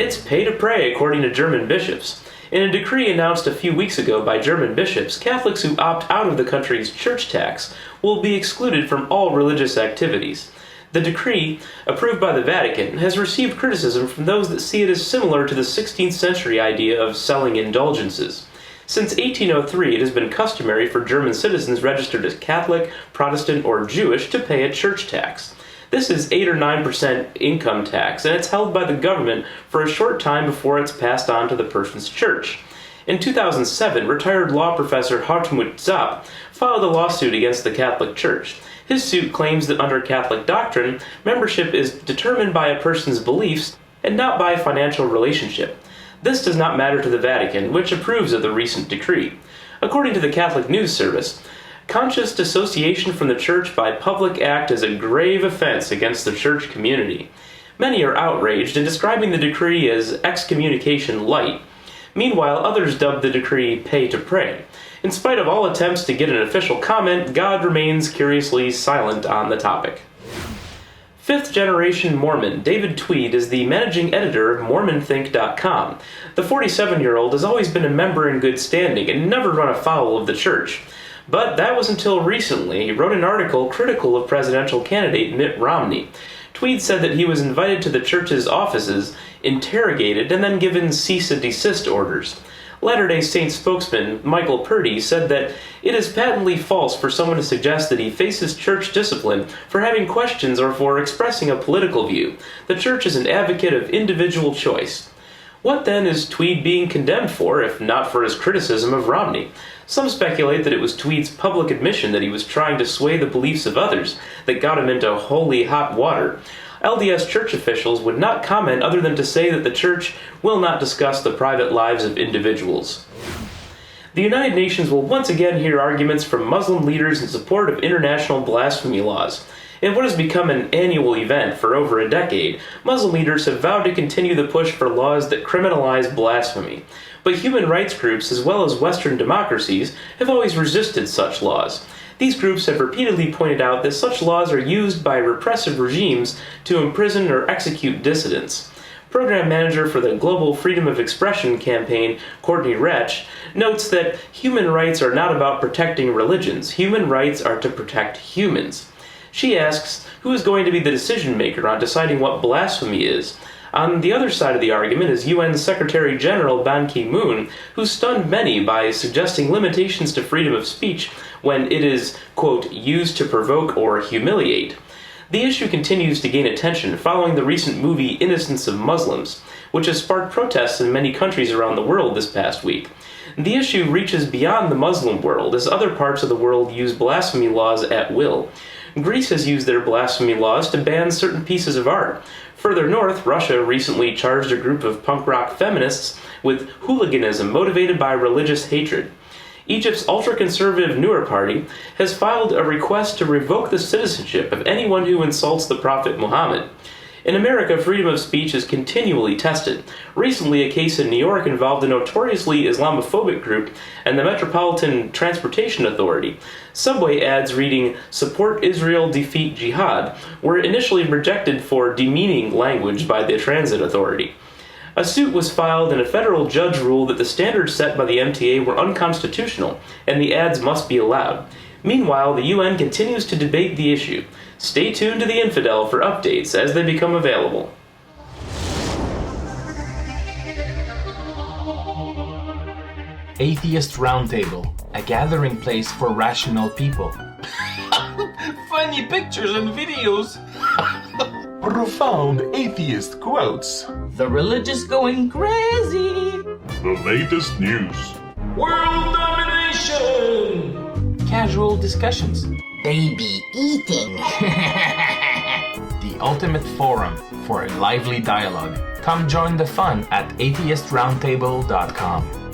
It's pay to pray, according to German bishops. In a decree announced a few weeks ago by German bishops, Catholics who opt out of the country's church tax will be excluded from all religious activities. The decree, approved by the Vatican, has received criticism from those that see it as similar to the 16th century idea of selling indulgences. Since 1803, it has been customary for German citizens registered as Catholic, Protestant, or Jewish to pay a church tax. This is 8 or 9% income tax, and it's held by the government for a short time before it's passed on to the person's church. In 2007, retired law professor Hartmut Zapp filed a lawsuit against the Catholic Church. His suit claims that under Catholic doctrine, membership is determined by a person's beliefs and not by financial relationship. This does not matter to the Vatican, which approves of the recent decree. According to the Catholic News Service, conscious dissociation from the church by public act is a grave offense against the church community. Many are outraged in describing the decree as excommunication light. Meanwhile, others dub the decree pay to pray. In spite of all attempts to get an official comment, God remains curiously silent on the topic. Fifth-generation Mormon David Tweed is the managing editor of MormonThink.com. The 47-year-old has always been a member in good standing and never run afoul of the church. But that was until recently. He wrote an article critical of presidential candidate Mitt Romney. Tweed said that he was invited to the church's offices, interrogated, and then given cease-and-desist orders. Latter-day Saint spokesman Michael Purdy said that it is patently false for someone to suggest that he faces church discipline for having questions or for expressing a political view. The church is an advocate of individual choice. What then is Tweed being condemned for, if not for his criticism of Romney? Some speculate that it was Tweed's public admission that he was trying to sway the beliefs of others that got him into holy hot water. LDS church officials would not comment other than to say that the church will not discuss the private lives of individuals. The United Nations will once again hear arguments from Muslim leaders in support of international blasphemy laws. In what has become an annual event for over a decade, Muslim leaders have vowed to continue the push for laws that criminalize blasphemy. But human rights groups, as well as Western democracies, have always resisted such laws. These groups have repeatedly pointed out that such laws are used by repressive regimes to imprison or execute dissidents. Program manager for the Global Freedom of Expression campaign, Courtney Retch, notes that human rights are not about protecting religions. Human rights are to protect humans. She asks, who is going to be the decision maker on deciding what blasphemy is? On the other side of the argument is UN Secretary General Ban Ki-moon, who stunned many by suggesting limitations to freedom of speech when it is, quote, used to provoke or humiliate. The issue continues to gain attention following the recent movie Innocence of Muslims, which has sparked protests in many countries around the world this past week. The issue reaches beyond the Muslim world, as other parts of the world use blasphemy laws at will. Greece has used their blasphemy laws to ban certain pieces of art. Further north, Russia recently charged a group of punk rock feminists with hooliganism motivated by religious hatred. Egypt's ultra-conservative Noor Party has filed a request to revoke the citizenship of anyone who insults the Prophet Muhammad. In America, freedom of speech is continually tested. Recently, a case in New York involved a notoriously Islamophobic group and the Metropolitan Transportation Authority. Subway ads reading, "Support Israel, Defeat Jihad," were initially rejected for demeaning language by the Transit Authority. A suit was filed and a federal judge ruled that the standards set by the MTA were unconstitutional and the ads must be allowed. Meanwhile, the UN continues to debate the issue. Stay tuned to the Infidel for updates as they become available. Atheist Roundtable, a gathering place for rational people. Funny pictures and videos. Profound atheist quotes. The religious going crazy. The latest news. World domination. Casual discussions. Baby eating. The ultimate forum for a lively dialogue. Come join the fun at atheistroundtable.com.